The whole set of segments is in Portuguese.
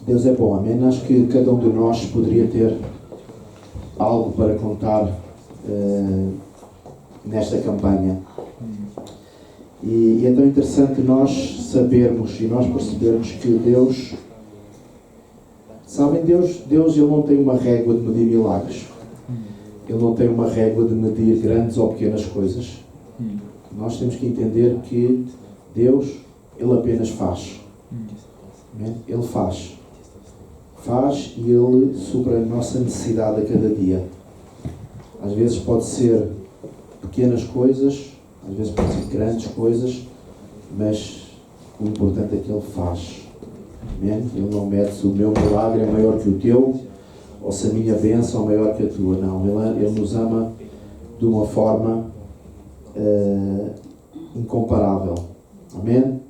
Deus é bom, amém? Acho que cada um de nós poderia ter algo para contar nesta campanha. E é tão interessante nós sabermos e nós percebermos que Deus, sabem, Deus ele não tem uma régua de medir milagres. Ele não tem uma régua de medir grandes ou pequenas coisas. Nós temos que entender que Deus, Ele apenas faz. Ele faz. Faz e Ele supra a nossa necessidade a cada dia. Às vezes pode ser pequenas coisas, às vezes pode ser grandes coisas, mas o importante é que Ele faz. Amém? Ele não mede se o meu milagre é maior que o teu, ou se a minha bênção é maior que a tua. Não, Ele nos ama de uma forma incomparável. Amém?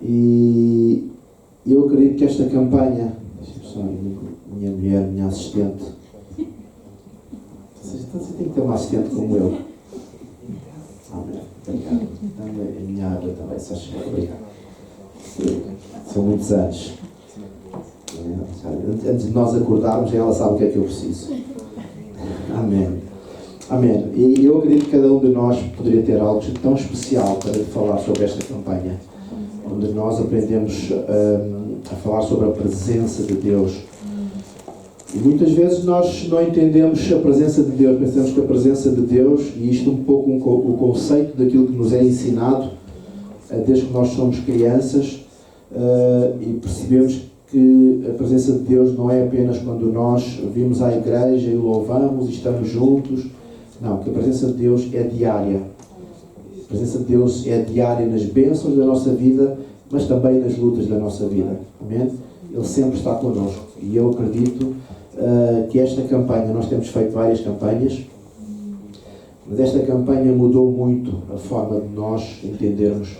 E eu acredito que esta campanha, minha mulher, minha assistente, você tem que ter uma assistente como eu. Amém. Obrigado. Também, a minha água também, só chega. Obrigado. São muitos anos. Antes de nós acordarmos, ela sabe o que é que eu preciso. Amém. Amém. E eu acredito que cada um de nós poderia ter algo tão especial para falar sobre esta campanha, onde nós aprendemos a falar sobre a presença de Deus. E muitas vezes nós não entendemos a presença de Deus, pensamos que a presença de Deus, e isto um pouco o conceito daquilo que nos é ensinado desde que nós somos crianças, e percebemos que a presença de Deus não é apenas quando nós vimos à igreja e louvamos e estamos juntos. Não, que a presença de Deus é diária. A presença de Deus é diária nas bênçãos da nossa vida, mas também nas lutas da nossa vida. Amém? Ele sempre está connosco. E eu acredito que esta campanha, nós temos feito várias campanhas, mas esta campanha mudou muito a forma de nós entendermos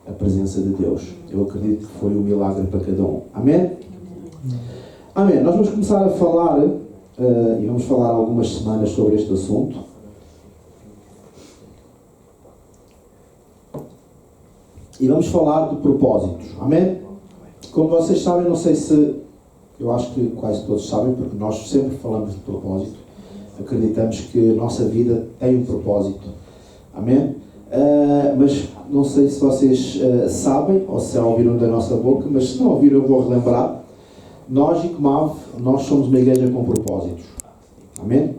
a presença de Deus. Eu acredito que foi um milagre para cada um. Amém? Amém. Nós vamos começar a falar, e vamos falar algumas semanas sobre este assunto. E vamos falar de propósitos. Amém? Como vocês sabem, não sei se... Eu acho que quase todos sabem, porque nós sempre falamos de propósito. Acreditamos que a nossa vida tem um propósito. Amém? Mas não sei se vocês sabem, ou se já ouviram da nossa boca, mas se não ouviram eu vou relembrar. Nós, ICOMAV, nós somos uma igreja com propósitos. Amém?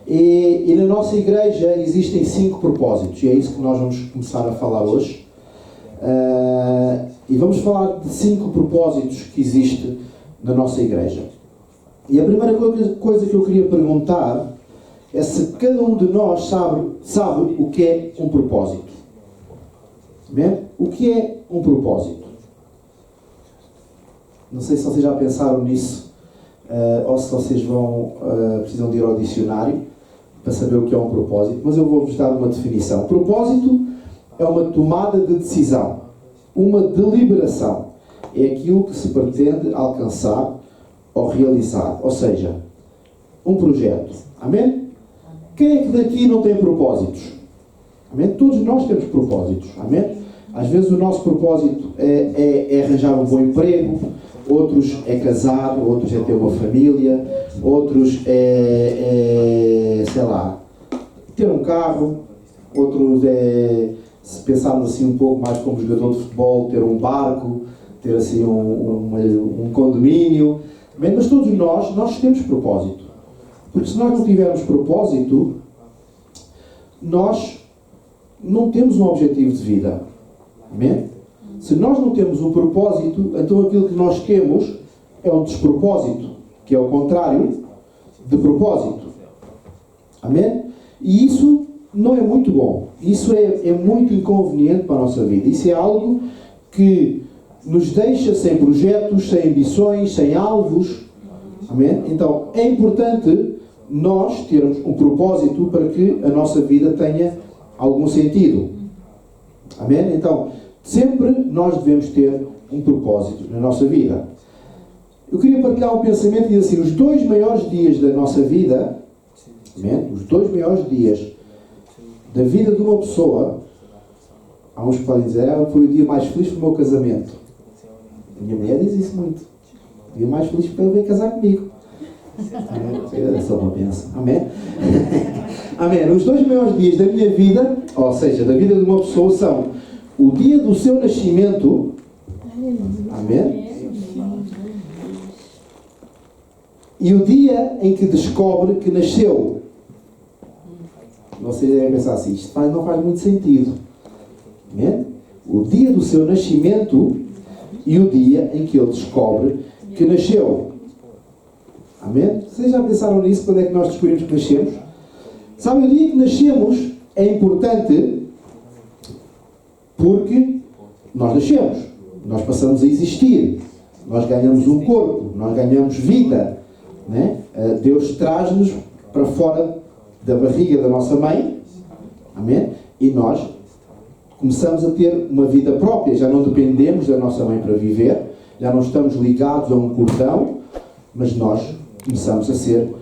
E na nossa igreja existem 5 propósitos, e é isso que nós vamos começar a falar hoje. E vamos falar de 5 propósitos que existem na nossa igreja. E a primeira coisa que eu queria perguntar é se cada um de nós sabe o que é um propósito. Amém? O que é um propósito? Não sei se vocês já pensaram nisso, ou se vocês precisam de ir ao dicionário para saber o que é um propósito, mas eu vou-vos dar uma definição. Propósito é uma tomada de decisão, uma deliberação. É aquilo que se pretende alcançar ou realizar. Ou seja, um projeto. Amém? Quem é que daqui não tem propósitos? Amém? Todos nós temos propósitos. Amém? Às vezes o nosso propósito é arranjar um bom emprego, outros é casar, outros é ter uma família, outros sei lá, ter um carro, outros se pensarmos assim um pouco mais como jogador de futebol, ter um barco, ter assim um condomínio. Bem, mas todos nós temos propósito. Porque se nós não tivermos propósito, nós não temos um objetivo de vida. Amém? Se nós não temos um propósito, então aquilo que nós temos é um despropósito, que é o contrário de propósito. Amém? E isso não é muito bom. Isso é muito inconveniente para a nossa vida. Isso é algo que nos deixa sem projetos, sem ambições, sem alvos. Amém? Então, é importante nós termos um propósito para que a nossa vida tenha algum sentido. Amém? Então, sempre nós devemos ter um propósito na nossa vida. Eu queria partilhar um pensamento e dizer assim, os 2 maiores dias da nossa vida, amém? Os 2 maiores dias da vida de uma pessoa Há uns que podem dizer, foi o dia mais feliz do meu casamento. A minha mulher diz isso muito. O dia mais feliz porque ele veio casar comigo. É só uma bênção. Amém? Amém. Os 2 maiores dias da minha vida, ou seja, da vida de uma pessoa, são o dia do seu nascimento. Amém? E o dia em que descobre que nasceu. Você deve pensar assim, isto não faz muito sentido. Amém? O dia do seu nascimento e o dia em que ele descobre que nasceu. Amém? Vocês já pensaram nisso? Quando é que nós descobrimos que nascemos? Sabe, o dia que nascemos é importante porque nós nascemos. Nós passamos a existir. Nós ganhamos um corpo. Nós ganhamos vida. Né? Deus traz-nos para fora da barriga da nossa mãe. Amém? E nós começamos a ter uma vida própria. Já não dependemos da nossa mãe para viver. Já não estamos ligados a um cordão. Mas nós começamos a ser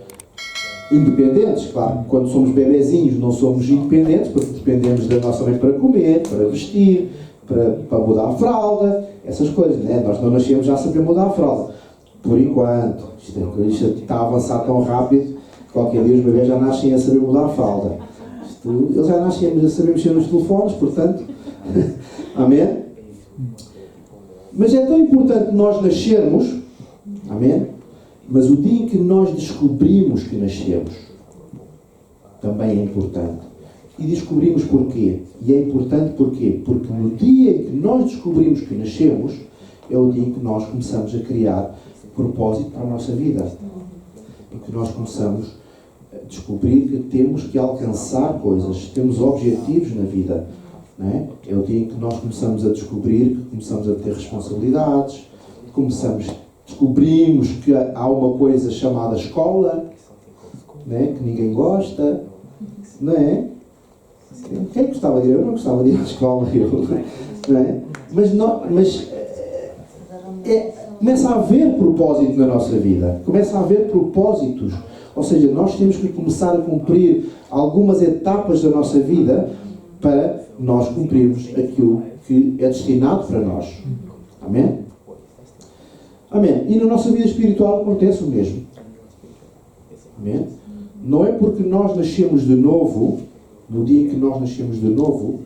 independentes. Claro que quando somos bebezinhos não somos independentes, porque dependemos da nossa mãe para comer, para vestir, para mudar a fralda, essas coisas, né? Nós não nascemos já a saber mudar a fralda. Por enquanto, isto está a avançar tão rápido, qualquer dia os bebês já nascem a saber mudar a fralda. Eles já nascem a saber mexer nos telefones, portanto, amém? Mas é tão importante nós nascermos, amém? Mas o dia em que nós descobrimos que nascemos também é importante. E descobrimos porquê? E é importante porquê? Porque no dia em que nós descobrimos que nascemos, é o dia em que nós começamos a criar propósito para a nossa vida. Em que nós começamos a descobrir que temos que alcançar coisas, temos objetivos na vida. Não é? É o dia em que nós começamos a descobrir que começamos a ter responsabilidades, descobrimos que há uma coisa chamada escola, né, que ninguém gosta, não é? Quem gostava de ir? Eu não gostava de ir à escola, não é? Começa a haver propósito na nossa vida, começa a haver propósitos, ou seja, nós temos que começar a cumprir algumas etapas da nossa vida para nós cumprirmos aquilo que é destinado para nós. Amém? Amém. E na nossa vida espiritual acontece o mesmo. Amém? Não é porque nós nascemos de novo, no dia em que nós nascemos de novo,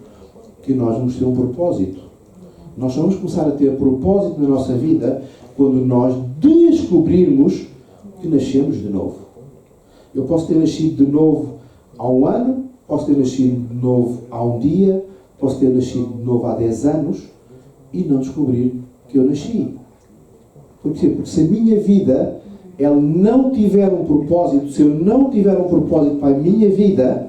que nós vamos ter um propósito. Nós só vamos começar a ter propósito na nossa vida quando nós descobrirmos que nascemos de novo. Eu posso ter nascido de novo há um ano, posso ter nascido de novo há um dia, posso ter nascido de novo há 10 anos e não descobrir que eu nasci. Porque se a minha vida ela não tiver um propósito, se eu não tiver um propósito para a minha vida,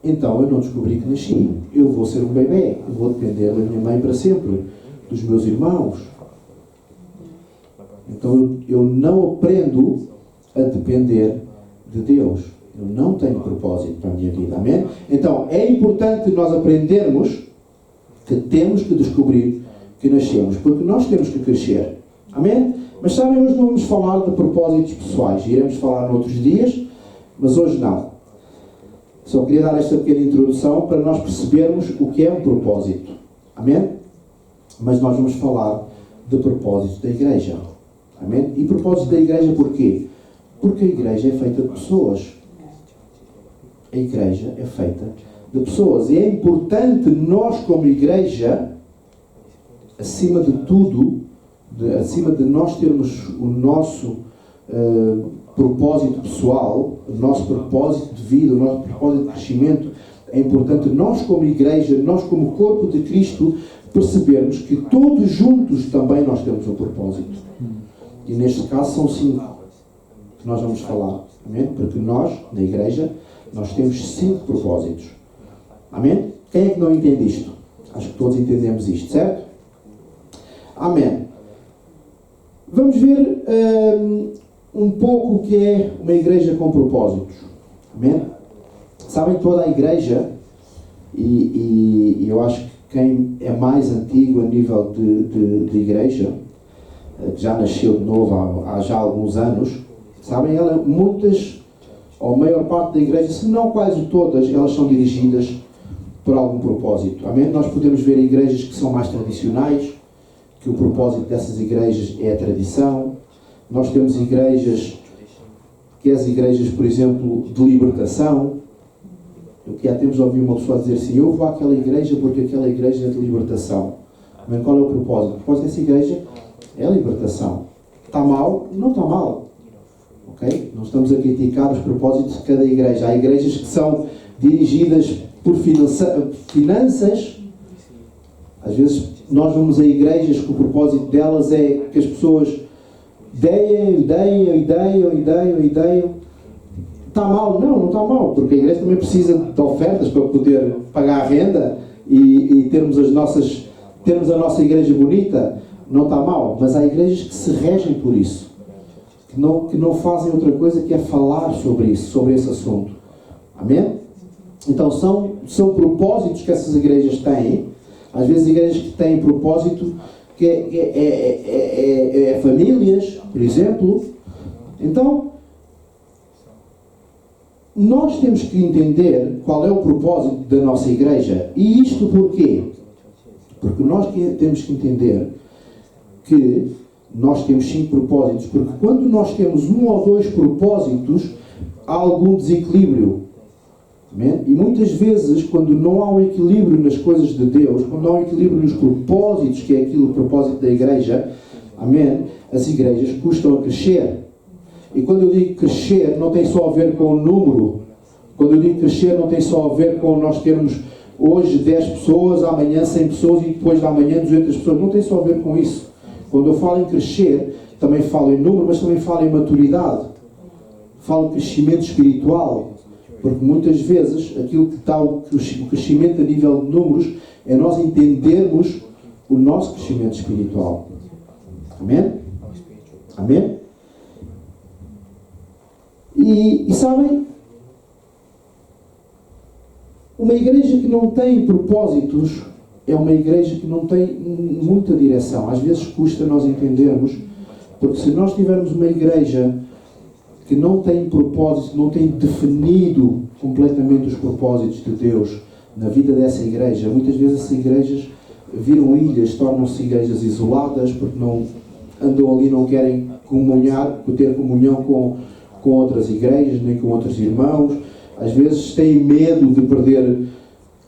então eu não descobri que nasci. Eu vou ser um bebê, eu vou depender da minha mãe para sempre, dos meus irmãos. Então eu não aprendo a depender de Deus. Eu não tenho propósito para a minha vida. Amém? Então é importante nós aprendermos que temos que descobrir que nascemos, porque nós temos que crescer. Amém? Mas sabem, hoje não vamos falar de propósitos pessoais. Iremos falar noutros dias, mas hoje não. Só queria dar esta pequena introdução para nós percebermos o que é um propósito. Amém? Mas nós vamos falar de propósito da igreja. Amém? E propósito da igreja porquê? Porque a igreja é feita de pessoas. A igreja é feita de pessoas. E é importante nós, como igreja, acima de tudo, acima de nós termos o nosso propósito pessoal, o nosso propósito de vida, o nosso propósito de crescimento, é importante nós como igreja, nós como corpo de Cristo, percebermos que todos juntos também nós temos um propósito. E neste caso são 5 que nós vamos falar. Amém? Porque nós, na igreja, nós temos 5 propósitos. Amém? Quem é que não entende isto? Acho que todos entendemos isto, certo? Amém. Vamos ver um pouco o que é uma igreja com propósitos. Amém? Sabem, toda a igreja, e eu acho que quem é mais antigo a nível de igreja, que já nasceu de novo há já alguns anos, sabem, muitas, ou a maior parte da igreja, se não quase todas, elas são dirigidas por algum propósito. Amém? Nós podemos ver igrejas que são mais tradicionais, que o propósito dessas igrejas é a tradição. Nós temos igrejas, que as igrejas, por exemplo, de libertação. O que há tempos ouvi uma pessoa dizer assim: eu vou àquela igreja porque aquela igreja é de libertação. Mas qual é o propósito? O propósito dessa igreja é a libertação. Está mal? Não está mal. Okay? Não estamos a criticar os propósitos de cada igreja. Há igrejas que são dirigidas por finanças. Às vezes nós vamos a igrejas que o propósito delas é que as pessoas deem. Está mal? Não está mal, porque a igreja também precisa de ofertas para poder pagar a renda e termos a nossa igreja bonita. Não está mal, mas há igrejas que se regem por isso, que não fazem outra coisa que é falar sobre isso, sobre esse assunto. Amém? Então são propósitos que essas igrejas têm. Às vezes igrejas que têm propósito que é famílias, por exemplo. Então nós temos que entender qual é o propósito da nossa igreja. E isto porquê? Porque nós temos que entender que nós temos 5 propósitos, porque quando nós temos 1 ou 2 propósitos, há algum desequilíbrio. Amém? E muitas vezes, quando não há um equilíbrio nas coisas de Deus, quando não há um equilíbrio nos propósitos, que é aquilo, o propósito da igreja, amém? As igrejas custam a crescer. E quando eu digo crescer, não tem só a ver com o número. Quando eu digo crescer, não tem só a ver com nós termos hoje 10 pessoas, amanhã 100 pessoas e depois de amanhã 200 pessoas. Não tem só a ver com isso. Quando eu falo em crescer, também falo em número, mas também falo em maturidade. Falo em crescimento espiritual. Porque muitas vezes aquilo que está o crescimento a nível de números é nós entendermos o nosso crescimento espiritual. Amém? Amém? E sabem, uma igreja que não tem propósitos é uma igreja que não tem muita direção. Às vezes custa nós entendermos, porque se nós tivermos uma igreja que não tem propósito, não tem definido completamente os propósitos de Deus na vida dessa igreja, muitas vezes essas igrejas viram ilhas, tornam-se igrejas isoladas, porque não andam ali, não querem ter comunhão com outras igrejas, nem com outros irmãos. Às vezes têm medo de perder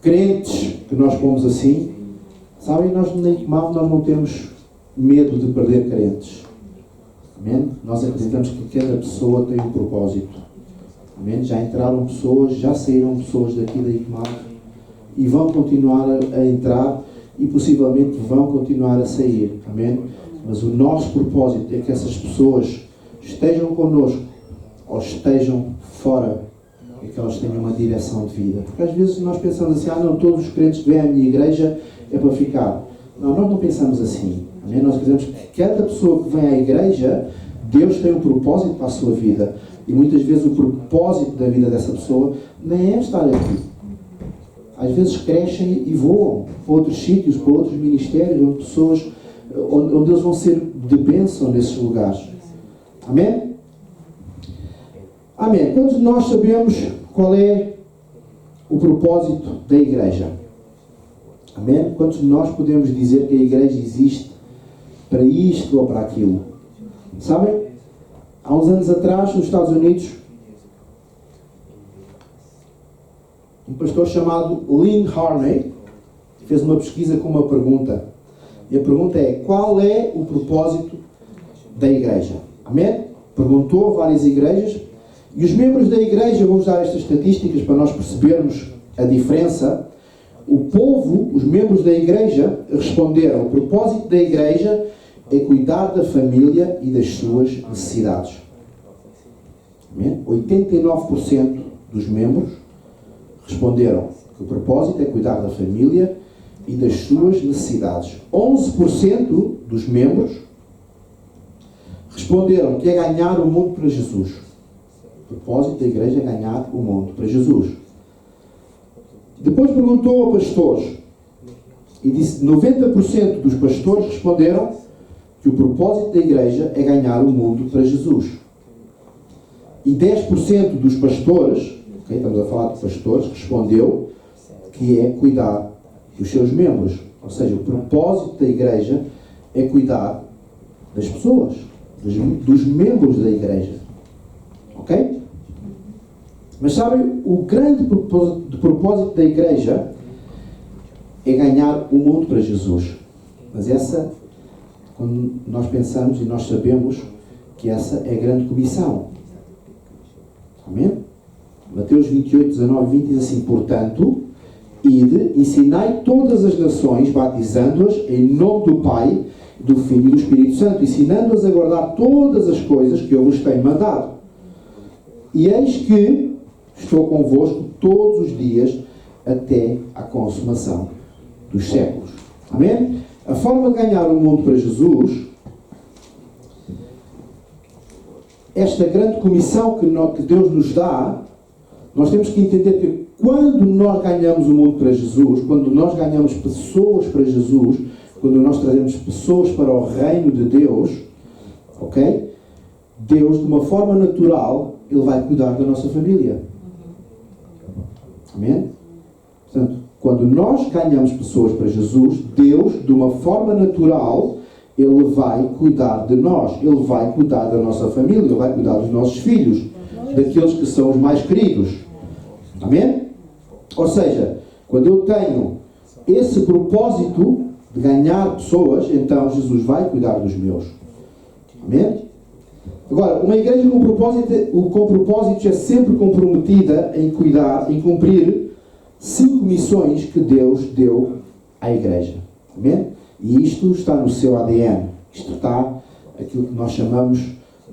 crentes, que nós pomos assim. Sabem, nós na ICMAV nós não temos medo de perder crentes. Amém? Nós acreditamos que cada pessoa tem um propósito. Amém? Já entraram pessoas, já saíram pessoas daqui da ICMAV e vão continuar a entrar e possivelmente vão continuar a sair. Amém? Mas o nosso propósito é que essas pessoas estejam connosco ou estejam fora, é que elas tenham uma direção de vida. Porque às vezes nós pensamos assim: não, todos os crentes que vêm à minha igreja é para ficar. Não, nós não pensamos assim. Amém? Nós acreditamos que cada pessoa que vem à igreja, Deus tem um propósito para a sua vida. E muitas vezes o propósito da vida dessa pessoa nem é estar aqui. Às vezes crescem e voam para outros sítios, para outros ministérios, onde pessoas, onde eles vão ser de bênção nesses lugares. Amém? Amém. Quantos de nós sabemos qual é o propósito da igreja? Amém? Quantos de nós podemos dizer que a igreja existe para isto ou para aquilo? Sabem? Há uns anos atrás, nos Estados Unidos, um pastor chamado Lynn Harney fez uma pesquisa com uma pergunta. E a pergunta é: qual é o propósito da igreja? Amém? Perguntou a várias igrejas. E os membros da igreja, vamos dar estas estatísticas para nós percebermos a diferença. O povo, os membros da igreja, responderam: o propósito da igreja é cuidar da família e das suas necessidades. Amém? 89% dos membros responderam que o propósito é cuidar da família e das suas necessidades. 11% dos membros responderam que é ganhar o mundo para Jesus. O propósito da igreja é ganhar o mundo para Jesus. Depois perguntou a pastores e disse: 90% dos pastores responderam que o propósito da igreja é ganhar o mundo para Jesus. E 10% dos pastores, estamos a falar de pastores, respondeu que é cuidar dos seus membros. Ou seja, o propósito da igreja é cuidar das pessoas, dos membros da igreja. Ok? Mas sabem, o grande propósito da igreja é ganhar o mundo para Jesus. Mas essa, quando nós pensamos e nós sabemos que essa é a grande comissão. Amém? Mateus 28, 19 e 20 diz assim: portanto, ide, ensinai todas as nações, batizando-as em nome do Pai, do Filho e do Espírito Santo, ensinando-as a guardar todas as coisas que eu vos tenho mandado. E eis que estou convosco todos os dias até à consumação dos séculos. Amém? A forma de ganhar o mundo para Jesus, esta grande comissão que Deus nos dá, nós temos que entender que quando nós ganhamos o mundo para Jesus, quando nós ganhamos pessoas para Jesus, quando nós trazemos pessoas para o reino de Deus, ok? Deus, de uma forma natural, Ele vai cuidar da nossa família. Amém? Portanto, quando nós ganhamos pessoas para Jesus, Deus, de uma forma natural, Ele vai cuidar de nós. Ele vai cuidar da nossa família. Ele vai cuidar dos nossos filhos. Daqueles que são os mais queridos. Amém? Ou seja, quando eu tenho esse propósito de ganhar pessoas, então Jesus vai cuidar dos meus. Amém? Agora, uma igreja com propósitos é sempre comprometida em cuidar, em cumprir 5 missões que Deus deu à igreja. Amém? E isto está no seu ADN. Isto está, aquilo que nós chamamos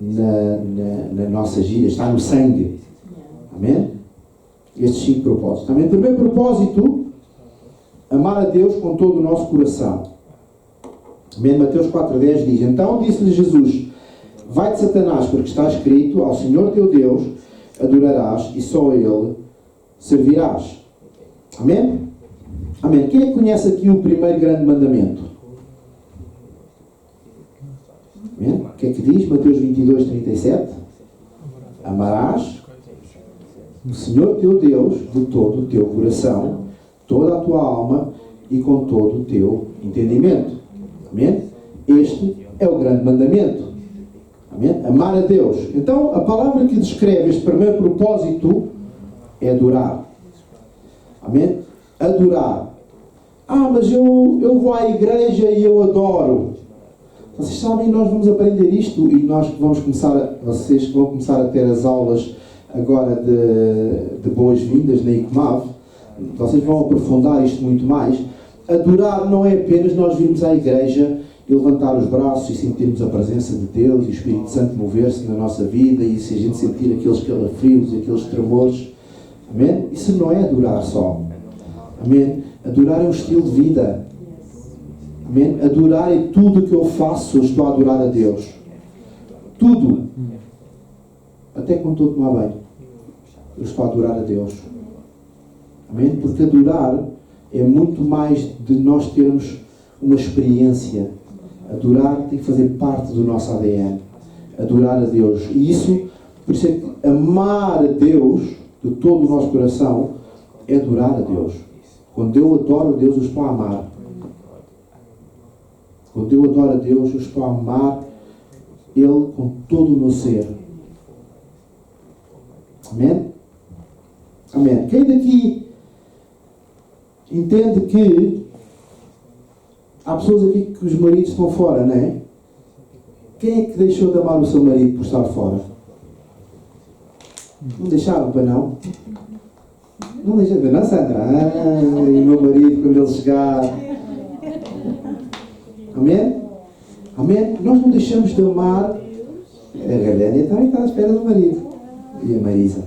na nossa gíria, está no sangue. Amém? Estes 5 propósitos. Também o primeiro propósito, amar a Deus com todo o nosso coração. Amém? Mateus 4,10 diz: então disse-lhe Jesus: vai-te, Satanás, porque está escrito: ao Senhor teu Deus adorarás e só a Ele servirás. Amém? Amém. Quem é que conhece aqui o primeiro grande mandamento? Amém? O que é que diz Mateus 22, 37? Amarás o Senhor teu Deus de todo o teu coração, toda a tua alma e com todo o teu entendimento. Amém? Este é o grande mandamento. Amém? Amar a Deus. Então, a palavra que descreve este primeiro propósito é adorar. Amém? Adorar. Mas eu vou à igreja e eu adoro. Vocês sabem, nós vamos aprender isto e nós vamos começar, vocês que vão começar a ter as aulas agora de boas-vindas na ICMAV, vocês vão aprofundar isto muito mais. Adorar não é apenas nós virmos à igreja e levantar os braços e sentirmos a presença de Deus e o Espírito Santo mover-se na nossa vida, e se a gente sentir aqueles calafrios e aqueles tremores. Amém? Isso não é adorar só. Amém? Adorar é um estilo de vida. Amém? Adorar é tudo o que eu faço, eu estou a adorar a Deus. Tudo. Até quando estou a tomar banho, eu estou a adorar a Deus. Amém? Porque adorar é muito mais de nós termos uma experiência. Adorar tem que fazer parte do nosso ADN. Adorar a Deus. E isso, por isso é que amar a Deus de todo o nosso coração é adorar a Deus. Quando eu adoro a Deus, eu estou a amar. Quando eu adoro a Deus, eu estou a amar Ele com todo o meu ser. Amém? Amém. Quem daqui entende que há pessoas aqui que os maridos estão fora, não é? Quem é que deixou de amar o seu marido por estar fora? Não deixaram, para não? Não deixaram, não, Sandra? E o meu marido, quando ele chegar... Amém? Amém? Nós não deixamos de amar... A Galênia também está à espera do marido. E a Marisa.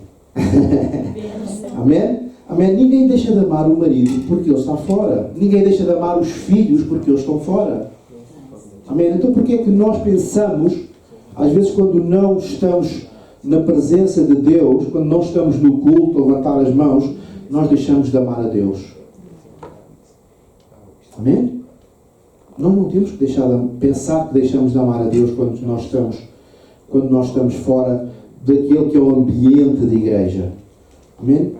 Amém? Amém? Ninguém deixa de amar o marido porque ele está fora. Ninguém deixa de amar os filhos porque eles estão fora. Amém? Então porquê é que nós pensamos, às vezes quando não estamos na presença de Deus, quando não estamos no culto, a levantar as mãos, nós deixamos de amar a Deus? Amém? Nós não temos que deixar de pensar que deixamos de amar a Deus quando nós estamos fora daquele que é o ambiente da igreja. Amém?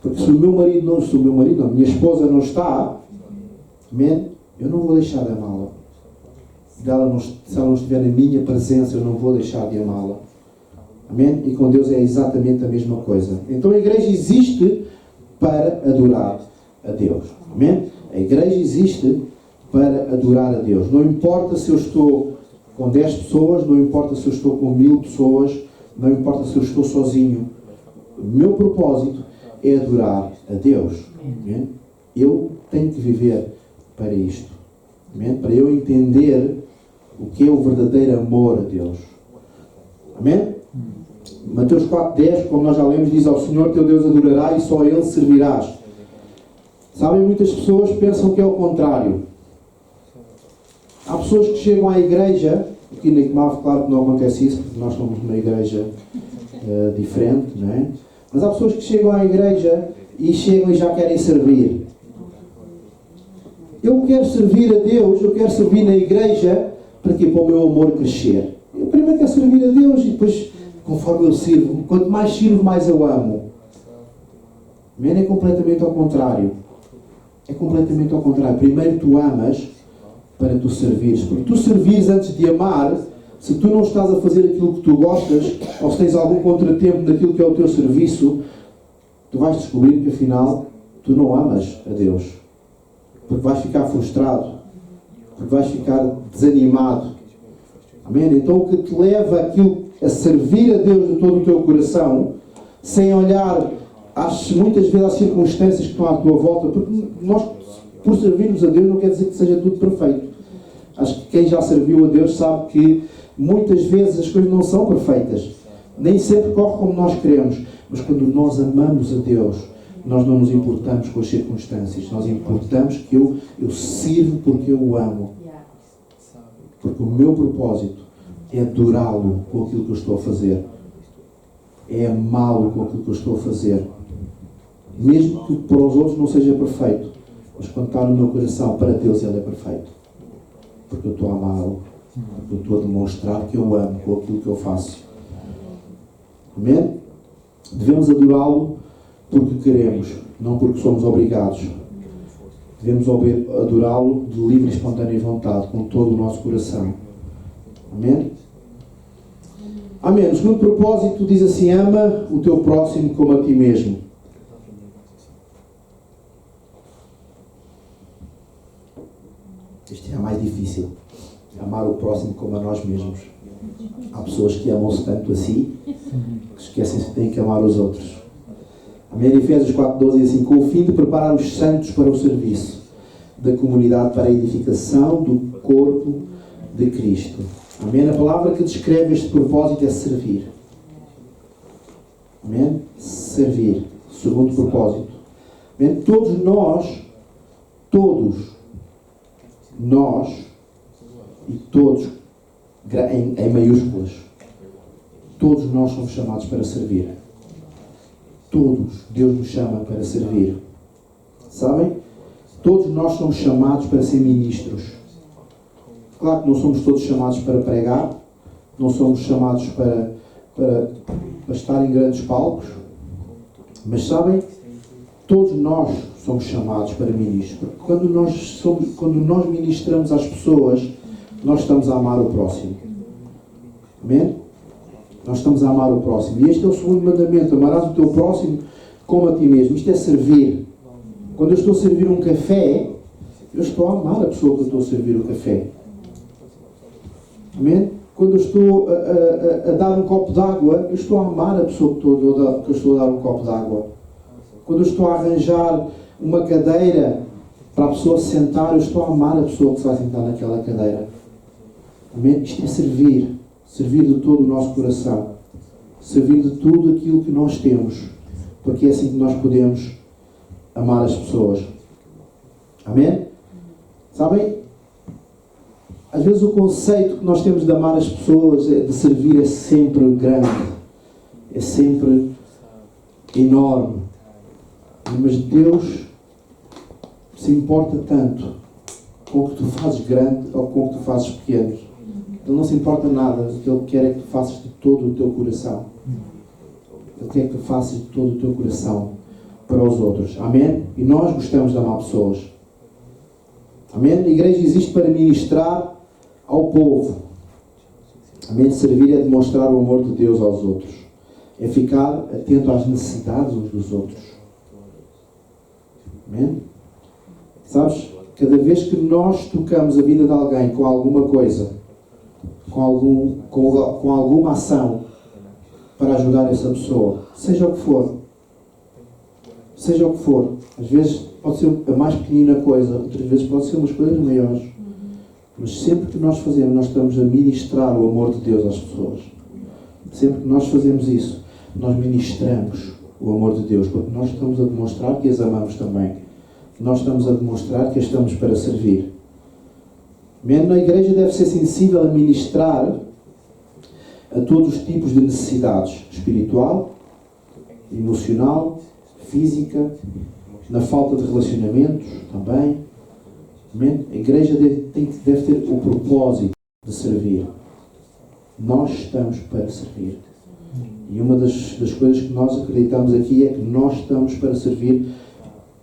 Porque se a minha esposa não está, amém, eu não vou deixar de amá-la. Se ela não estiver na minha presença, eu não vou deixar de amá-la. Amém? E com Deus é exatamente a mesma coisa. Então a igreja existe para adorar a Deus. Amém? A igreja existe para adorar a Deus. Não importa se eu estou com 10 pessoas, não importa se eu estou com 1000 pessoas, não importa se eu estou sozinho. O meu propósito é adorar a Deus. Amém? Eu tenho que viver para isto. Amém? Para eu entender o que é o verdadeiro amor a Deus. Amém? Mateus 4:10, como nós já lemos, diz: ao Senhor teu Deus adorarás e só a Ele servirás. Sabem, muitas pessoas pensam que é o contrário. Há pessoas que chegam à igreja, aqui na ICMAV, claro que não acontece isso, porque nós somos uma igreja diferente, não é? Mas há pessoas que chegam à igreja e chegam e já querem servir. Eu quero servir a Deus, eu quero servir na igreja, para quê? Para o meu amor crescer. Eu primeiro quero servir a Deus e depois, conforme eu sirvo, quanto mais sirvo, mais eu amo. É completamente ao contrário. É completamente ao contrário. Primeiro tu amas para tu servires. Porque tu servires antes de amar, se tu não estás a fazer aquilo que tu gostas, ou se tens algum contratempo naquilo que é o teu serviço, tu vais descobrir que afinal tu não amas a Deus. Porque vais ficar frustrado. Porque vais ficar desanimado. Amém? Então o que te leva a servir a Deus de todo o teu coração, sem olhar muitas vezes às circunstâncias que estão à tua volta, porque nós, por servirmos a Deus, não quer dizer que seja tudo perfeito. Acho que quem já serviu a Deus sabe que muitas vezes as coisas não são perfeitas. Nem sempre corre como nós queremos. Mas quando nós amamos a Deus, nós não nos importamos com as circunstâncias. Nós importamos que eu sirvo porque eu o amo. Porque o meu propósito é adorá-lo com aquilo que eu estou a fazer. É amá-lo com aquilo que eu estou a fazer. Mesmo que para os outros não seja perfeito. Mas quando está no meu coração, para Deus Ele é perfeito. Porque eu estou a amá-lo. Porque eu estou a demonstrar que eu amo com aquilo que eu faço. Amém? Devemos adorá-lo porque queremos, não porque somos obrigados. Devemos adorá-lo de livre e espontânea vontade, com todo o nosso coração. Amém? Amém. O segundo propósito diz assim: ama o teu próximo como a ti mesmo. Este é mais difícil. Amar o próximo como a nós mesmos. Há pessoas que amam-se tanto a si, que esquecem-se que têm que amar os outros. Amém? Efésios 4:12 diz assim: com o fim de preparar os santos para o serviço da comunidade, para a edificação do corpo de Cristo. Amém? A palavra que descreve este propósito é servir. Amém? Servir. Segundo propósito. Amém? Todos nós, e todos, em maiúsculas, todos nós somos chamados para servir. Todos, Deus nos chama para servir. Sabem? Todos nós somos chamados para ser ministros. Claro que não somos todos chamados para pregar, não somos chamados para estar em grandes palcos, mas sabem? Todos nós somos chamados para ministros. Porque quando nós ministramos às pessoas, nós estamos a amar o próximo. Amém? Nós estamos a amar o próximo. E este é o segundo mandamento: amarás o teu próximo como a ti mesmo. Isto é servir. Quando eu estou a servir um café, eu estou a amar a pessoa que eu estou a servir o café. Amém? Quando eu estou a dar um copo de água, eu estou a amar a pessoa que eu estou a dar um copo de água. Quando eu estou a arranjar uma cadeira para a pessoa se sentar, eu estou a amar a pessoa que se vai sentar naquela cadeira. Amém? Isto é servir. Servir de todo o nosso coração. Servir de tudo aquilo que nós temos. Porque é assim que nós podemos amar as pessoas. Amém? Sabem? Às vezes o conceito que nós temos de amar as pessoas, de servir, é sempre grande. É sempre enorme. Mas Deus se importa tanto com o que tu fazes grande ou com o que tu fazes pequeno. Ele não se importa nada. O que Ele quer é que tu faças de todo o teu coração. Ele quer que tu faças de todo o teu coração. para os outros. Amém? E nós gostamos de amar pessoas. Amém? A igreja existe para ministrar ao povo. Amém? Servir é demonstrar o amor de Deus aos outros. É ficar atento às necessidades uns dos outros. Amém? Sabes? Cada vez que nós tocamos a vida de alguém com alguma coisa, com alguma ação para ajudar essa pessoa, seja o que for, às vezes pode ser a mais pequenina coisa, outras vezes pode ser umas coisas maiores, mas sempre que nós fazemos, nós estamos a ministrar o amor de Deus às pessoas. Sempre que nós fazemos isso, nós ministramos o amor de Deus, porque nós estamos a demonstrar que as amamos também. Nós estamos a demonstrar que estamos para servir. Mesmo a igreja deve ser sensível a ministrar a todos os tipos de necessidades, espiritual, emocional, física, na falta de relacionamentos também. A igreja deve ter o propósito de servir. Nós estamos para servir. E uma das coisas que nós acreditamos aqui é que nós estamos para servir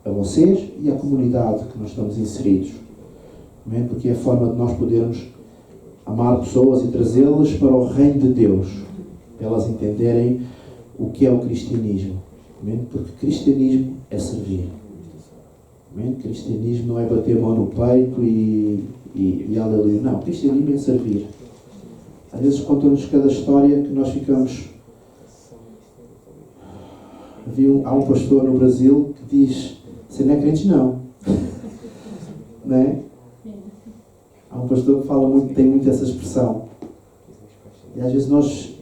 a vocês e à comunidade que nós estamos inseridos. Amém? Porque é a forma de nós podermos amar pessoas e trazê-las para o reino de Deus, para elas entenderem o que é o cristianismo. Amém? Porque cristianismo é servir. Amém? Cristianismo não é bater a mão no peito e aleluia. Não, cristianismo é servir. Às vezes contam-nos cada história que nós ficamos... Há um pastor no Brasil que diz: você não é crente, não. Não é? Há um pastor que fala muito, tem muito essa expressão. E às vezes nós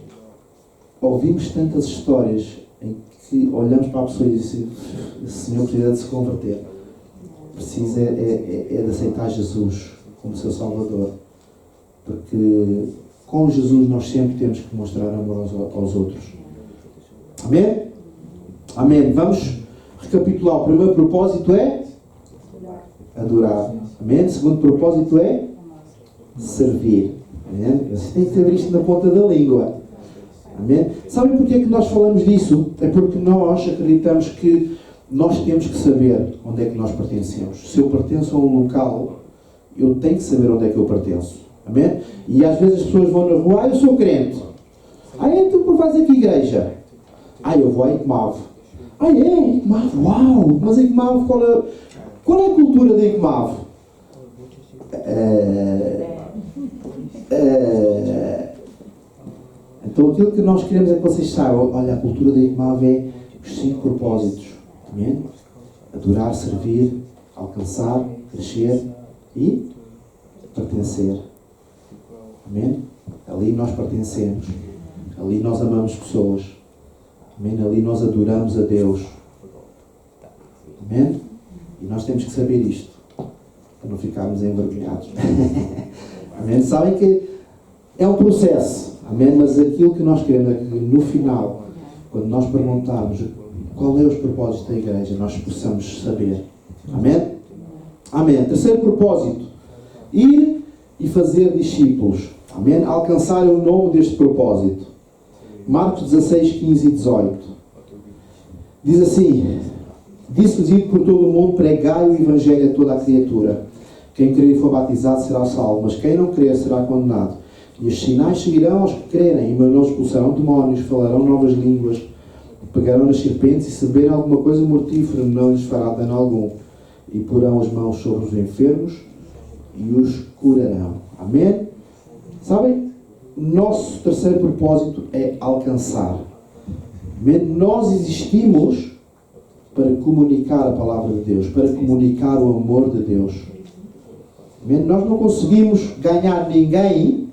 ouvimos tantas histórias em que olhamos para a pessoa e dizemos: esse senhor precisa de se converter. Precisa de aceitar Jesus como seu Salvador. Porque com Jesus nós sempre temos que mostrar amor aos outros. Amém? Amém. Vamos recapitular. O primeiro propósito é adorar. Amém. O segundo propósito é servir. Amém. Você tem que ter isto na ponta da língua. Amém. Sabem porque é que nós falamos disso? É porque nós acreditamos que nós temos que saber onde é que nós pertencemos. Se eu pertenço a um local, eu tenho que saber onde é que eu pertenço. Amém. E às vezes as pessoas vão na rua: eu sou crente. Tu vais a que igreja? Eu vou a Icmav. Icmav, uau! Mas Icmav, qual é a cultura de Icmav? Então aquilo que nós queremos é que vocês saibam: olha, a cultura de Icmav é os 5 propósitos. Amém? Adorar, servir, alcançar, crescer e pertencer. Amém? Ali nós pertencemos. Ali nós amamos pessoas. Amém? Ali nós adoramos a Deus. Amém? E nós temos que saber isto, para não ficarmos envergonhados. Amém? Sabem que é um processo. Amém? Mas aquilo que nós queremos é que no final, quando nós perguntarmos qual é os propósitos da igreja, nós possamos saber. Amém? Amém. Terceiro propósito: ir e fazer discípulos. Amém? Alcançar o nome deste propósito. Marcos 16, 15 e 18. Diz assim: disse-lhes: ide por todo o mundo, pregai o Evangelho a toda a criatura. Quem crer e for batizado será salvo, mas quem não crer será condenado. E os sinais seguirão aos que crerem. Em meu nome expulsarão demónios, falarão novas línguas, pegarão nas serpentes, e se beberem alguma coisa mortífera não lhes fará dano algum. E porão as mãos sobre os enfermos e os curarão. Amém? Sabem? O nosso terceiro propósito é alcançar. Nós existimos para comunicar a palavra de Deus, para comunicar o amor de Deus. Nós não conseguimos ganhar ninguém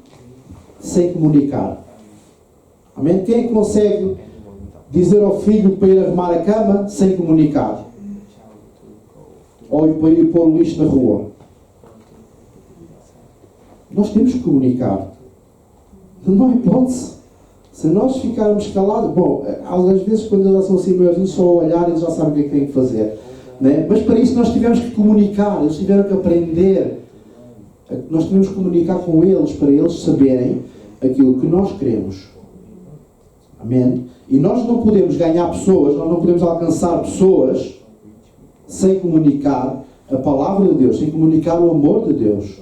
sem comunicar. Amém? Quem é que consegue dizer ao filho para ir arrumar a cama sem comunicar? Ou para ir pôr o lixo na rua? Nós temos que comunicar. Não há hipótese. Se nós ficarmos calados, às vezes quando eles já são assim maiorzinhos, só olhar eles já sabem o que é que têm que fazer. Né? Mas para isso nós tivemos que comunicar, eles tiveram que aprender. Nós tivemos que comunicar com eles para eles saberem aquilo que nós queremos. Amém? E nós não podemos ganhar pessoas, nós não podemos alcançar pessoas sem comunicar a palavra de Deus, sem comunicar o amor de Deus.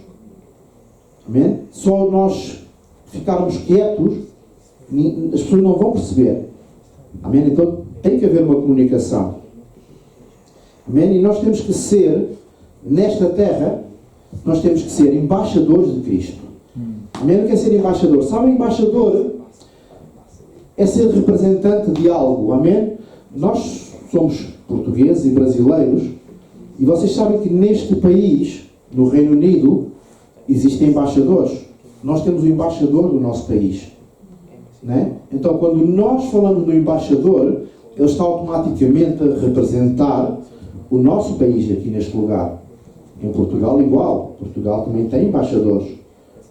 Amém? Só nós ficarmos quietos, as pessoas não vão perceber. Amém? Então tem que haver uma comunicação. Amém? E nós temos que ser, nesta terra, nós temos que ser embaixadores de Cristo. Amém? O que é ser embaixador? Sabe, embaixador é ser representante de algo. Amém? Nós somos portugueses e brasileiros e vocês sabem que neste país, no Reino Unido, existem embaixadores. Nós temos o embaixador do nosso país. Né? Então, quando nós falamos do embaixador, ele está automaticamente a representar o nosso país aqui neste lugar. Em Portugal, igual. Portugal também tem embaixadores.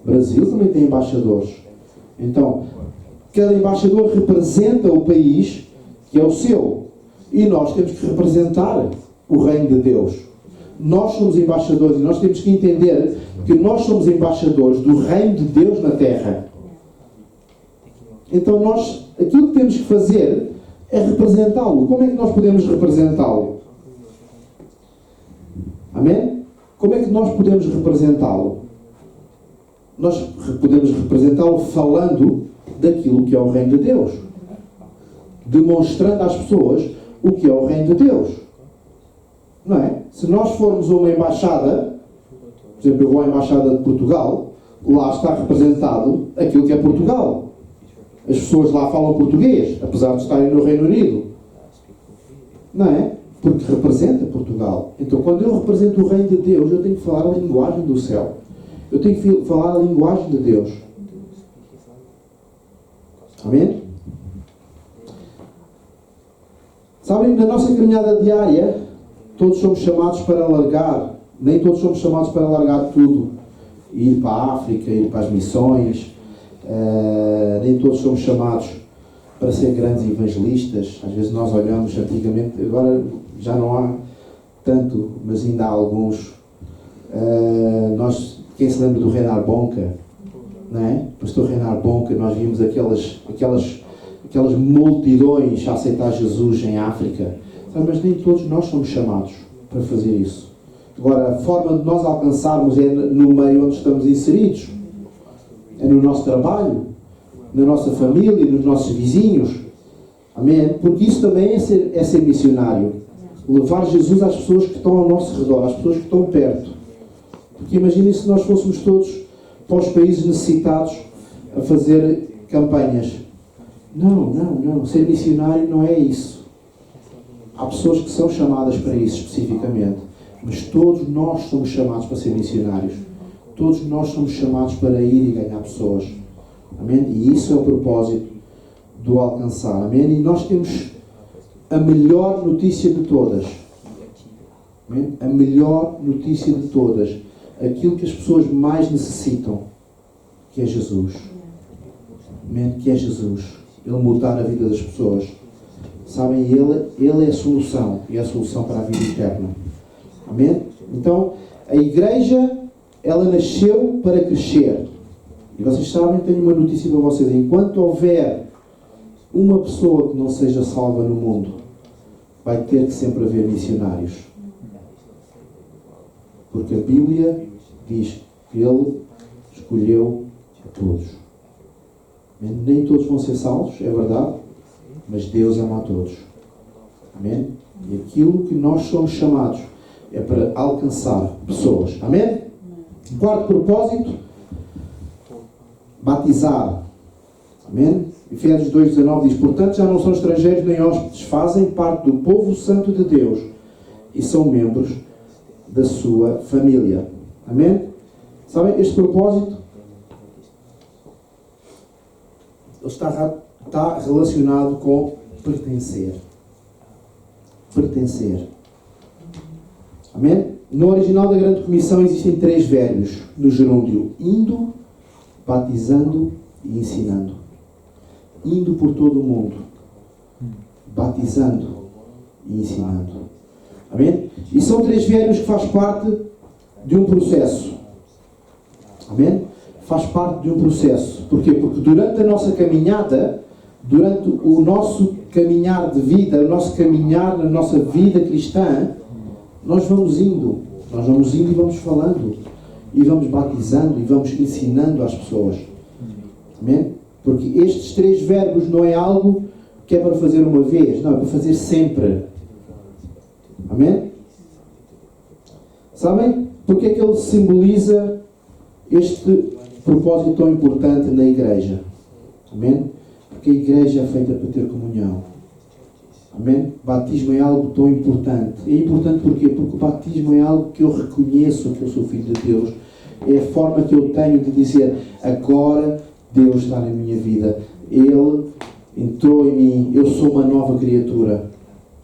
Brasil também tem embaixadores. Então, cada embaixador representa o país que é o seu. E nós temos que representar o reino de Deus. Nós somos embaixadores e nós temos que entender que nós somos embaixadores do reino de Deus na terra. Então nós, aquilo que temos que fazer é representá-lo. Como é que nós podemos representá-lo? Amém? Como é que nós podemos representá-lo? Nós podemos representá-lo falando daquilo que é o reino de Deus. Demonstrando às pessoas o que é o reino de Deus. Não é? Se nós formos a uma embaixada, por exemplo, eu vou à embaixada de Portugal, lá está representado aquilo que é Portugal. As pessoas lá falam português, apesar de estarem no Reino Unido. Não é? Porque representa Portugal. Então, quando eu represento o reino de Deus, eu tenho que falar a linguagem do céu. Eu tenho que falar a linguagem de Deus. Amém? Sabem, na nossa caminhada diária, todos somos chamados para largar, nem todos somos chamados para largar tudo. Ir para a África, ir para as missões, nem todos somos chamados para ser grandes evangelistas. Às vezes nós olhamos antigamente, agora já não há tanto, mas ainda há alguns. Quem se lembra do Reinhard Bonke, não é? Pastor Reinhard Bonke, nós vimos aquelas multidões a aceitar Jesus em África. Mas nem todos nós somos chamados para fazer isso. Agora, a forma de nós alcançarmos é no meio onde estamos inseridos. É no nosso trabalho, na nossa família, nos nossos vizinhos. Amém? Porque isso também é ser missionário. Levar Jesus às pessoas que estão ao nosso redor, às pessoas que estão perto. Porque imaginem se nós fôssemos todos para os países necessitados a fazer campanhas. Não. Ser missionário não é isso. Há pessoas que são chamadas para isso especificamente. Mas todos nós somos chamados para ser missionários. Todos nós somos chamados para ir e ganhar pessoas. Amém? E isso é o propósito do alcançar. Amém? E nós temos a melhor notícia de todas. Amém? A melhor notícia de todas. Aquilo que as pessoas mais necessitam. Que é Jesus. Amém? Que é Jesus. Ele mudar a vida das pessoas. Sabem, Ele é a solução. E é a solução para a vida eterna. Amém? Então, a igreja, ela nasceu para crescer. E vocês sabem, tenho uma notícia para vocês. Enquanto houver uma pessoa que não seja salva no mundo, vai ter que sempre haver missionários. Porque a Bíblia diz que Ele escolheu a todos. Amém? Nem todos vão ser salvos, é verdade, mas Deus ama a todos. Amém? E aquilo que nós somos chamados é para alcançar pessoas. Amém? Quarto propósito, batizar. Amém? Efésios 2,19 diz: portanto, já não são estrangeiros nem hóspedes, fazem parte do povo santo de Deus e são membros da sua família. Amém? Sabem, este propósito está relacionado com pertencer. Pertencer. Amém? No original da Grande Comissão existem 3 verbos no gerúndio: indo, batizando e ensinando. Indo por todo o mundo, batizando e ensinando. Amém? E são 3 verbos que faz parte de um processo. Amém? Faz parte de um processo. Porquê? Porque durante a nossa caminhada, durante o nosso caminhar de vida, o nosso caminhar na nossa vida cristã, nós vamos indo e vamos falando, e vamos batizando, e vamos ensinando às pessoas. Amém? Porque estes 3 verbos não é algo que é para fazer uma vez, não, é para fazer sempre. Amém? Sabem? Porque é que ele simboliza este propósito tão importante na igreja? Amém? Porque a igreja é feita para ter comunhão. Amém? O batismo é algo tão importante. É importante porquê? Porque o batismo é algo que eu reconheço que eu sou filho de Deus. É a forma que eu tenho de dizer, agora Deus está na minha vida. Ele entrou em mim. Eu sou uma nova criatura.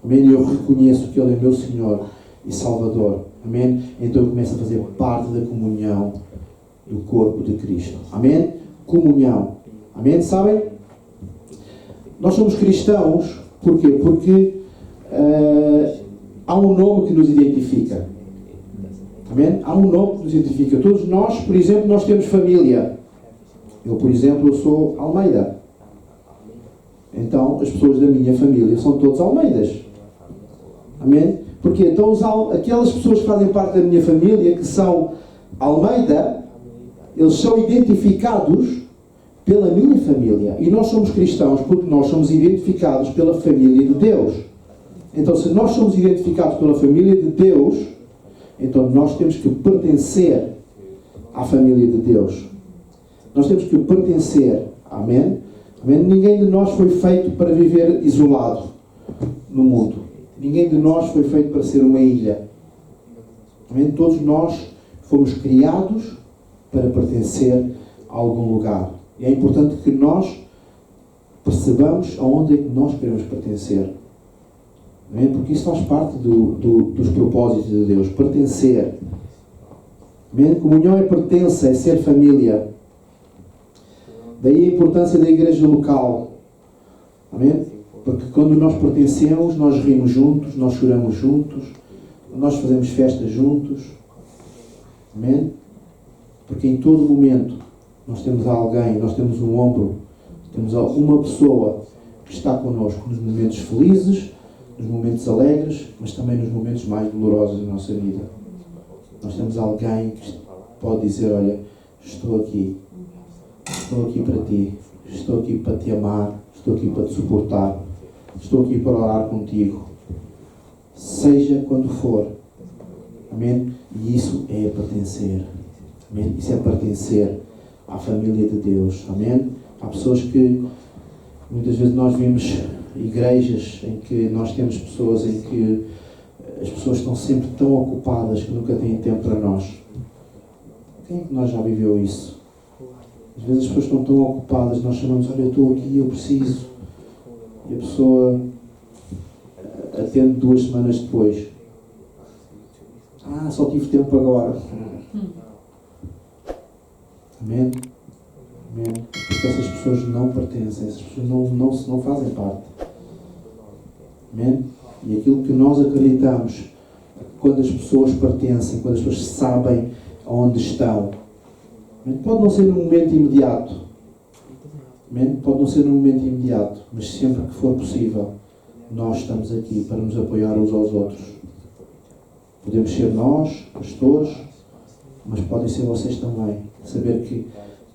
Amém? Eu reconheço que Ele é meu Senhor e Salvador. Amém? Então eu começo a fazer parte da comunhão do corpo de Cristo. Amém? Comunhão. Amém? Sabem? Nós somos cristãos. Porquê? Porque há um nome que nos identifica. Amém? Há um nome que nos identifica. Todos nós, por exemplo, nós temos família. Eu, por exemplo, eu sou Almeida. Então, as pessoas da minha família são todos Almeidas. Amém? Porque então aquelas pessoas que fazem parte da minha família, que são Almeida, eles são identificados pela minha família. E nós somos cristãos porque nós somos identificados pela família de Deus. Então, se nós somos identificados pela família de Deus, então nós temos que pertencer à família de Deus. Nós temos que pertencer. Amém? Amém? Ninguém de nós foi feito para viver isolado no mundo. Ninguém de nós foi feito para ser uma ilha. Amém? Todos nós fomos criados para pertencer a algum lugar. E é importante que nós percebamos aonde é que nós queremos pertencer. Amém? Porque isso faz parte dos propósitos de Deus. Pertencer. Amém? Comunhão é pertença, é ser família. Daí a importância da igreja local. Amém? Porque quando nós pertencemos, nós rimos juntos, nós choramos juntos, nós fazemos festas juntos. Amém? Porque em todo momento nós temos alguém, nós temos um ombro, temos uma pessoa que está connosco nos momentos felizes, nos momentos alegres, mas também nos momentos mais dolorosos da nossa vida. Nós temos alguém que pode dizer, olha, estou aqui para ti, estou aqui para te amar, estou aqui para te suportar, estou aqui para orar contigo, seja quando for. Amém? E isso é pertencer. Amém? Isso é pertencer à família de Deus. Amém? Há pessoas que muitas vezes nós vimos igrejas em que nós temos pessoas em que as pessoas estão sempre tão ocupadas que nunca têm tempo para nós. Quem é que nós já viveu isso? Às vezes as pessoas estão tão ocupadas, nós chamamos, olha, eu estou aqui, eu preciso. E a pessoa atende 2 semanas depois. Só tive tempo agora. Amém? Amém? Porque essas pessoas não pertencem, essas pessoas não fazem parte. Amém? E aquilo que nós acreditamos, quando as pessoas pertencem, quando as pessoas sabem onde estão, pode não ser num momento imediato. Amém? Pode não ser num momento imediato, mas sempre que for possível, nós estamos aqui para nos apoiar uns aos outros. Podemos ser nós, pastores, mas podem ser vocês também. Saber que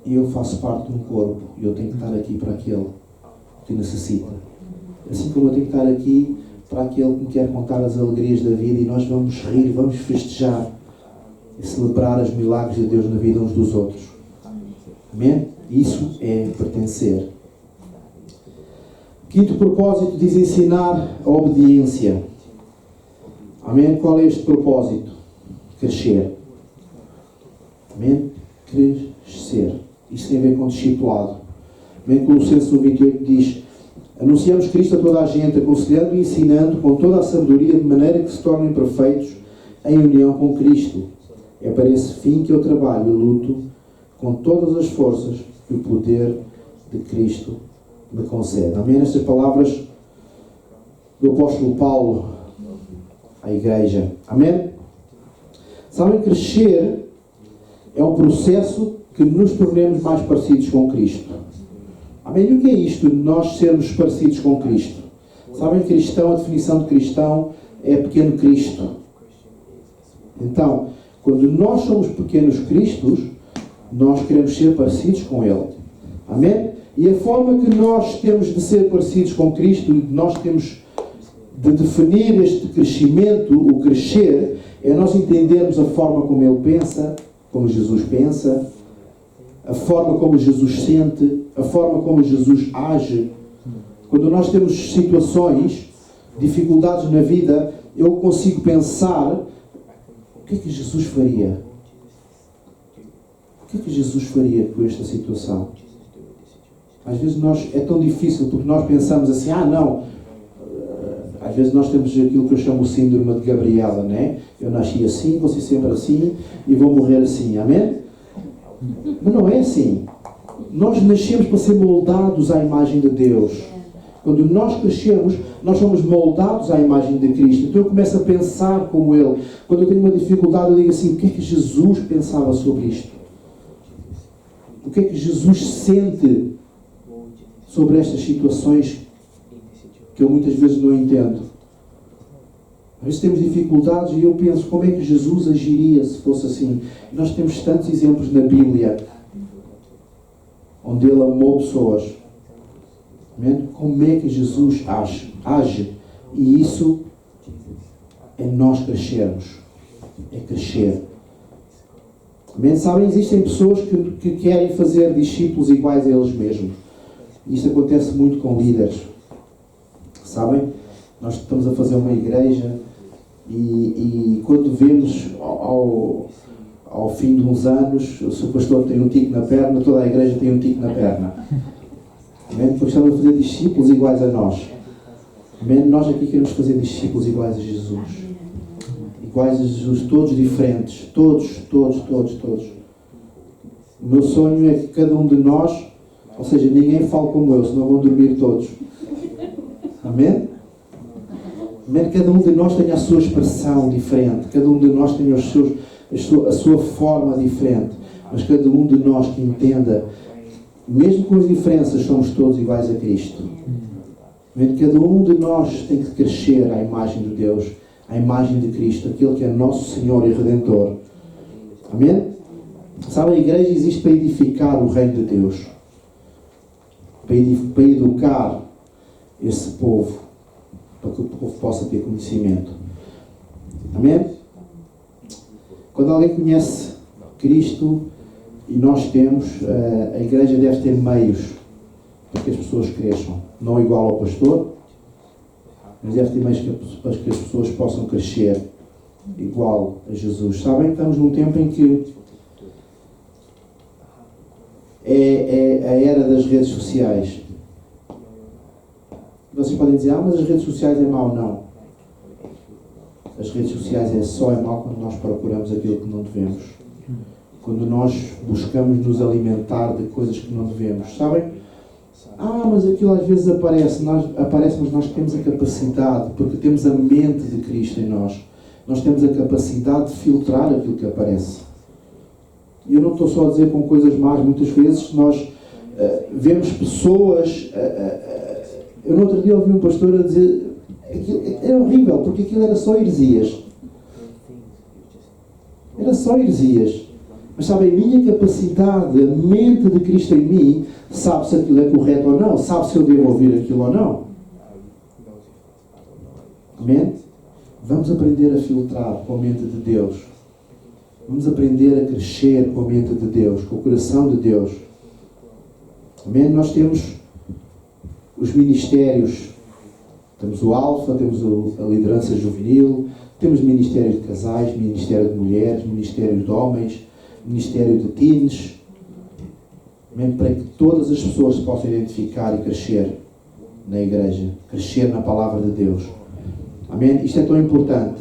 eu faço parte de um corpo e eu tenho que estar aqui para aquele que necessita. Assim como eu tenho que estar aqui para aquele que me quer contar as alegrias da vida, e nós vamos rir, vamos festejar e celebrar os milagres de Deus na vida uns dos outros. Amém? Isso é pertencer. Quinto propósito diz ensinar a obediência. Amém? Qual é este propósito? Crescer. Amém? Crescer. Isto tem a ver com discipulado. Amém? Colossenses 1:28 diz: anunciamos Cristo a toda a gente, aconselhando e ensinando com toda a sabedoria, de maneira que se tornem perfeitos em união com Cristo. É para esse fim que eu trabalho e luto com todas as forças que o poder de Cristo me concede. Amém? Estas palavras do apóstolo Paulo à igreja. Amém? Sabem, crescer é um processo que nos tornemos mais parecidos com Cristo. Amém? E o que é isto de nós sermos parecidos com Cristo? Sabem, cristão, a definição de cristão é pequeno Cristo. Então, quando nós somos pequenos Cristos, nós queremos ser parecidos com Ele. Amém? E a forma que nós temos de ser parecidos com Cristo, nós temos de definir este crescimento, o crescer, é nós entendermos a forma como Ele pensa, como Jesus pensa, a forma como Jesus sente, a forma como Jesus age. Quando nós temos situações, dificuldades na vida, eu consigo pensar: o que é que Jesus faria? O que é que Jesus faria com esta situação? Às vezes é tão difícil, porque nós pensamos assim: não. Às vezes nós temos aquilo que eu chamo o síndrome de Gabriela, né? Eu nasci assim, vou ser sempre assim e vou morrer assim. Amém? Mas não é assim. Nós nascemos para ser moldados à imagem de Deus. Quando nós crescemos, nós somos moldados à imagem de Cristo. Então eu começo a pensar como Ele. Quando eu tenho uma dificuldade, eu digo assim: o que é que Jesus pensava sobre isto? O que é que Jesus sente sobre estas situações que eu muitas vezes não entendo? Às vezes temos dificuldades e eu penso: como é que Jesus agiria se fosse assim? Nós temos tantos exemplos na Bíblia onde Ele amou pessoas. Como é que Jesus age? E isso é nós crescermos. É crescer. Amém? Sabem, existem pessoas que querem fazer discípulos iguais a eles mesmos. Isto acontece muito com líderes. Sabem? Nós estamos a fazer uma igreja e quando vemos ao fim de uns anos, se o pastor tem um tico na perna, toda a igreja tem um tico na perna. Amém? Porque estamos a fazer discípulos iguais a nós. Amém? Nós aqui queremos fazer discípulos iguais a Jesus. Iguais a Jesus, todos diferentes. Todos. O meu sonho é que cada um de nós, ou seja, ninguém fale como eu, senão vão dormir todos. Amém? Amém? Cada um de nós tenha a sua expressão diferente. Cada um de nós tenha a sua forma diferente. Mas cada um de nós que entenda, mesmo com as diferenças, somos todos iguais a Cristo. Amém? Cada um de nós tem que crescer à imagem de Deus, à imagem de Cristo, aquele que é nosso Senhor e Redentor. Amém? Sabe, a igreja existe para edificar o reino de Deus. Para educar esse povo, para que o povo possa ter conhecimento. Amém? Quando alguém conhece Cristo, e nós temos, a igreja deve ter meios para que as pessoas cresçam. Não igual ao pastor, mas deve ter meios para que as pessoas possam crescer igual a Jesus. Sabem, estamos num tempo em que é a era das redes sociais. Vocês podem dizer: mas as redes sociais é mau. Não. As redes sociais só é mau quando nós procuramos aquilo que não devemos. Quando nós buscamos nos alimentar de coisas que não devemos. Sabem? Mas aquilo às vezes aparece, mas nós temos a capacidade, porque temos a mente de Cristo em nós. Nós temos a capacidade de filtrar aquilo que aparece. E eu não estou só a dizer com coisas más. Muitas vezes nós vemos pessoas... eu no outro dia ouvi um pastor a dizer... Aquilo era horrível, porque aquilo era só heresias. Era só heresias. Mas sabe, a minha capacidade, a mente de Cristo em mim, sabe se aquilo é correto ou não, sabe se eu devo ouvir aquilo ou não. Amém? Vamos aprender a filtrar com a mente de Deus. Vamos aprender a crescer com a mente de Deus, com o coração de Deus. Amém? Nós temos os ministérios. Temos o Alfa, temos a liderança juvenil, temos ministério de casais, ministério de mulheres, ministério de homens, ministério de teens. Amém? Para que todas as pessoas se possam identificar e crescer na igreja, crescer na palavra de Deus. Amém? Isto é tão importante.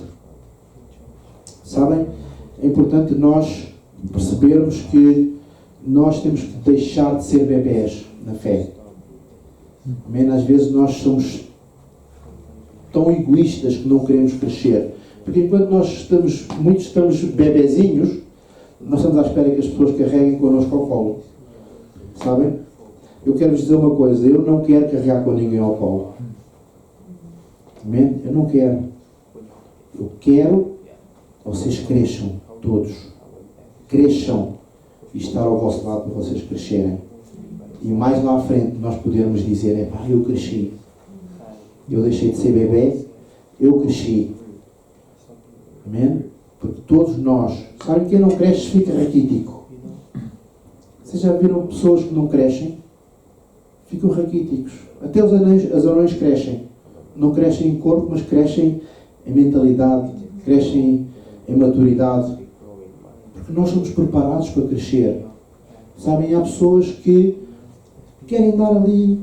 Sabem? É importante nós percebermos que nós temos que deixar de ser bebés na fé. Amém? Às vezes nós somos tão egoístas que não queremos crescer. Porque enquanto muitos estamos bebezinhos, nós estamos à espera que as pessoas carreguem connosco ao colo. Sabem? Eu quero vos dizer uma coisa, eu não quero carregar com ninguém ao colo. Amém? Eu não quero. Eu quero que vocês cresçam, todos. Cresçam e estar ao vosso lado para vocês crescerem. E mais lá à frente nós podermos dizer, eu cresci. Eu deixei de ser bebê, eu cresci. Amém? Porque todos nós, sabem, quem não cresce fica raquítico. Vocês já viram pessoas que não crescem? Ficam raquíticos. Até os anões crescem. Não crescem em corpo, mas crescem em mentalidade, crescem em maturidade. Porque nós somos preparados para crescer. Sabem, há pessoas que querem andar ali,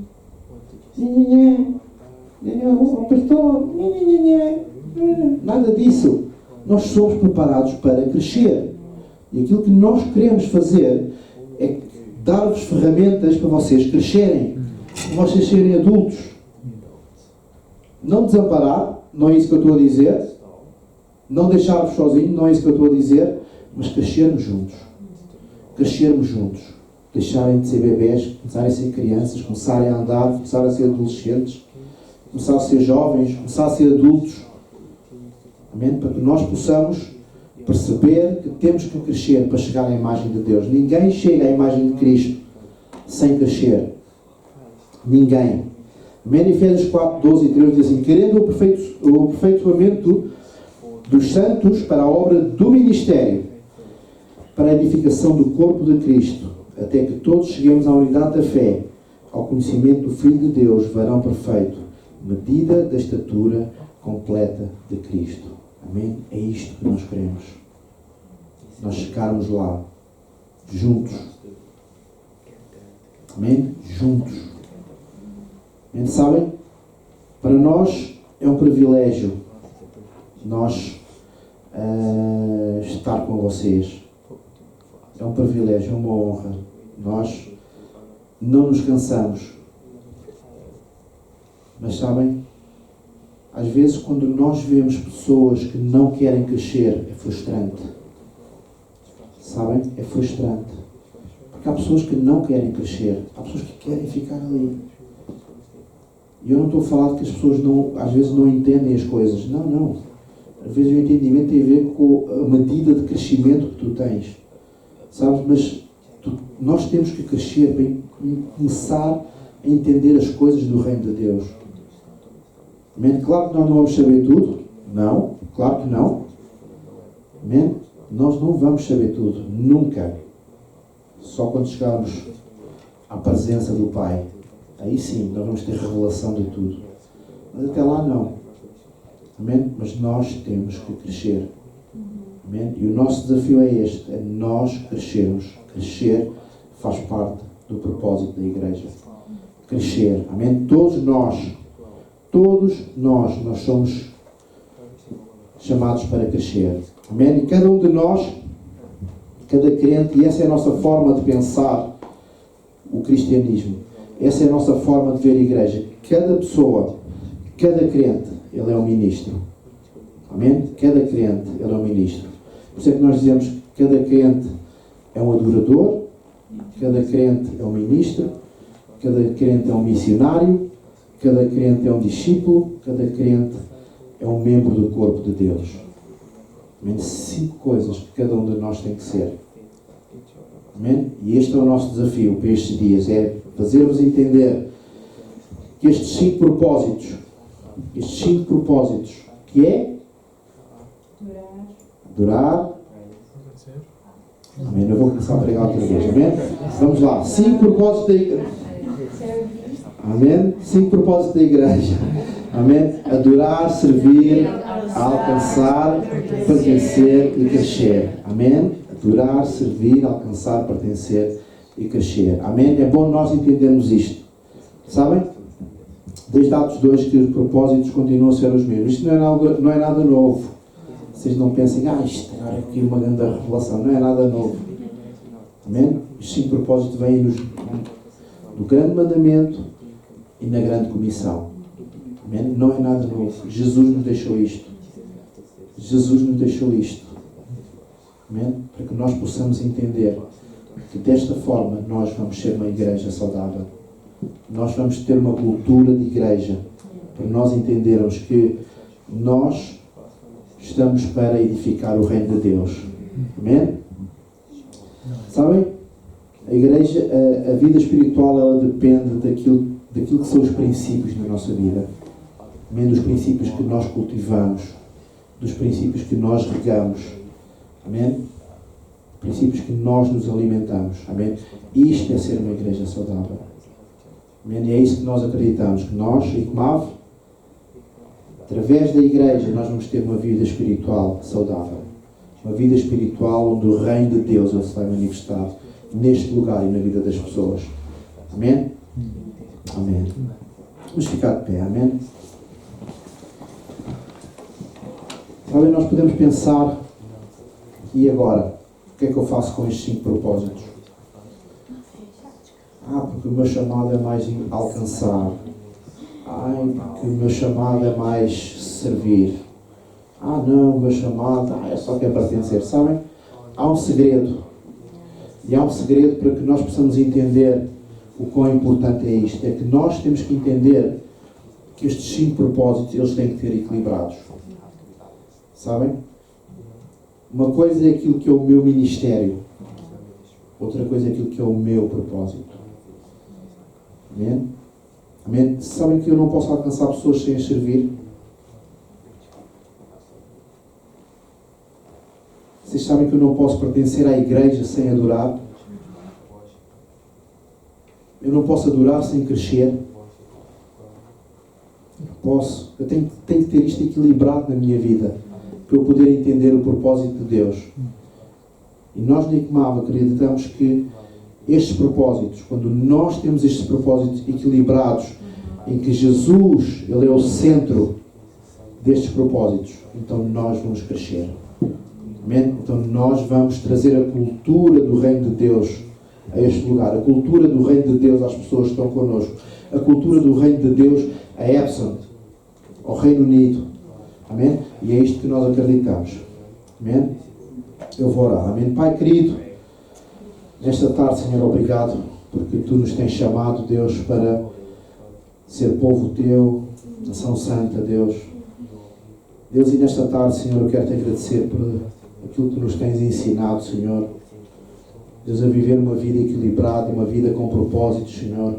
nada disso. Nós somos preparados para crescer. E aquilo que nós queremos fazer é dar-vos ferramentas para vocês crescerem, para vocês serem adultos. Não desamparar, não é isso que eu estou a dizer. Não deixar-vos sozinhos, não é isso que eu estou a dizer. Mas crescermos juntos. Crescermos juntos. Deixarem de ser bebés, começarem a ser crianças, começarem a andar, começarem a ser adolescentes, começar a ser jovens, começar a ser adultos. Amém? Para que nós possamos perceber que temos que crescer para chegar à imagem de Deus. Ninguém chega à imagem de Cristo sem crescer. Ninguém. Amém? Efésios 4, 12 e 13 diz assim: querendo o aperfeiçoamento dos santos para a obra do ministério, para a edificação do corpo de Cristo, até que todos cheguemos à unidade da fé, ao conhecimento do Filho de Deus, varão perfeito, medida da estatura completa de Cristo. Amém? É isto que nós queremos. Nós chegarmos lá, juntos. Amém? Juntos. Amém? Sabem? Para nós é um privilégio nós estar com vocês. É um privilégio, é uma honra. Nós não nos cansamos. Mas sabem? Às vezes, quando nós vemos pessoas que não querem crescer, é frustrante. Sabem? É frustrante. Porque há pessoas que não querem crescer. Há pessoas que querem ficar ali. E eu não estou a falar que as pessoas às vezes não entendem as coisas. Não, não. Às vezes o entendimento tem a ver com a medida de crescimento que tu tens. Sabes? Mas nós temos que crescer para começar a entender as coisas do reino de Deus. Amém? Claro que nós não vamos saber tudo. Não. Claro que não. Amém? Nós não vamos saber tudo. Nunca. Só quando chegarmos à presença do Pai. Aí sim, nós vamos ter revelação de tudo. Mas até lá não. Amém? Mas nós temos que crescer. Amém? E o nosso desafio é este. É nós crescermos. Crescer faz parte do propósito da igreja. Crescer. Amém? Todos nós somos chamados para crescer. Amém? E cada um de nós, cada crente, e essa é a nossa forma de pensar o cristianismo. Essa é a nossa forma de ver a igreja. Cada pessoa, cada crente, ele é um ministro. Amém? Cada crente, ele é um ministro. Por isso é que nós dizemos que cada crente é um adorador, cada crente é um ministro, cada crente é um missionário, cada crente é um discípulo, cada crente é um membro do corpo de Deus. Amém? 5 coisas que cada um de nós tem que ser. Amém? E este é o nosso desafio para estes dias, é fazer-vos entender que estes 5 propósitos, que é adorar. Amém? Eu vou começar a pregar outra vez. Amém? Vamos lá. 5 propósitos da igreja. Amém? 5 propósitos da igreja. Amém? Adorar, servir, alcançar, pertencer e crescer. Amém? Adorar, servir, alcançar, pertencer e crescer. Amém? É bom nós entendermos isto. Sabem? Desde Atos 2 que os propósitos continuam a ser os mesmos. Isto não é nada novo. Vocês não pensem, isto agora é aqui uma grande revelação. Não é nada novo. Amém? Os 5 propósitos vêm do grande mandamento e na grande comissão. Amém? Não é nada novo. Jesus nos deixou isto. Amém? Para que nós possamos entender que desta forma nós vamos ser uma igreja saudável. nós vamos ter uma cultura de igreja, para nós entendermos que nós estamos para edificar o reino de Deus. Amém? Sabem? A igreja, a vida espiritual, ela depende daquilo que são os princípios da nossa vida. Amém? Dos princípios que nós cultivamos, dos princípios que nós regamos. Amém? Princípios que nós nos alimentamos. Amém? Isto é ser uma igreja saudável. Amém? E é isso que nós acreditamos, que nós, ICMAV, através da igreja, nós vamos ter uma vida espiritual saudável. Uma vida espiritual onde o reino de Deus se vai manifestar neste lugar e na vida das pessoas. Amém? Amém. Vamos ficar de pé. Amém? Sabem, nós podemos pensar, e agora? O que é que eu faço com estes 5 propósitos? Porque o meu chamado é mais alcançar. Porque o meu chamado é mais servir. Não, o meu chamado é só que é pertencer. Sabem? Há um segredo. E há um segredo para que nós possamos entender o quão importante é isto. É que nós temos que entender que estes 5 propósitos, eles têm que ser equilibrados. Sabem? Uma coisa é aquilo que é o meu ministério. Outra coisa é aquilo que é o meu propósito. Amém? Amém? Sabem que eu não posso alcançar pessoas sem as servir? Vocês sabem que eu não posso pertencer à igreja sem adorar? Eu não posso adorar sem crescer? Não posso. Eu tenho que ter isto equilibrado na minha vida, para eu poder entender o propósito de Deus. E nós na ICMAV acreditamos que estes propósitos, quando nós temos estes propósitos equilibrados, em que Jesus, Ele é o centro destes propósitos, então nós vamos crescer. Amém? Então nós vamos trazer a cultura do reino de Deus a este lugar. A cultura do reino de Deus às pessoas que estão connosco. A cultura do reino de Deus a Epsom, ao Reino Unido. Amém? E é isto que nós acreditamos. Amém? Eu vou orar. Amém? Pai querido, nesta tarde, Senhor, obrigado, porque Tu nos tens chamado, Deus, para ser povo Teu, nação santa, Deus. Deus, e nesta tarde, Senhor, eu quero Te agradecer por aquilo que Tu nos tens ensinado, Senhor. Deus, a viver uma vida equilibrada, uma vida com propósitos, Senhor.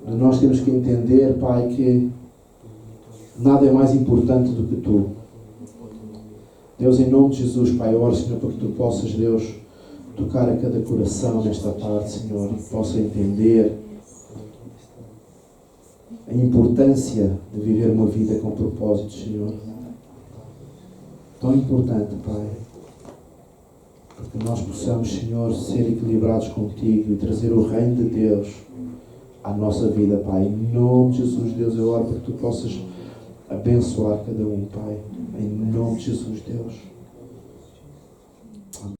Nós temos que entender, Pai, que nada é mais importante do que Tu. Deus, em nome de Jesus, Pai, eu oro, Senhor, para que Tu possas, Deus, tocar a cada coração nesta tarde, Senhor, e possa entender a importância de viver uma vida com propósitos, Senhor. Tão importante, Pai, para que nós possamos, Senhor, ser equilibrados contigo e trazer o reino de Deus à nossa vida, Pai. Em nome de Jesus, Deus, eu oro para que Tu possas abençoar cada um, Pai. Em nome de Jesus, Deus. Amém.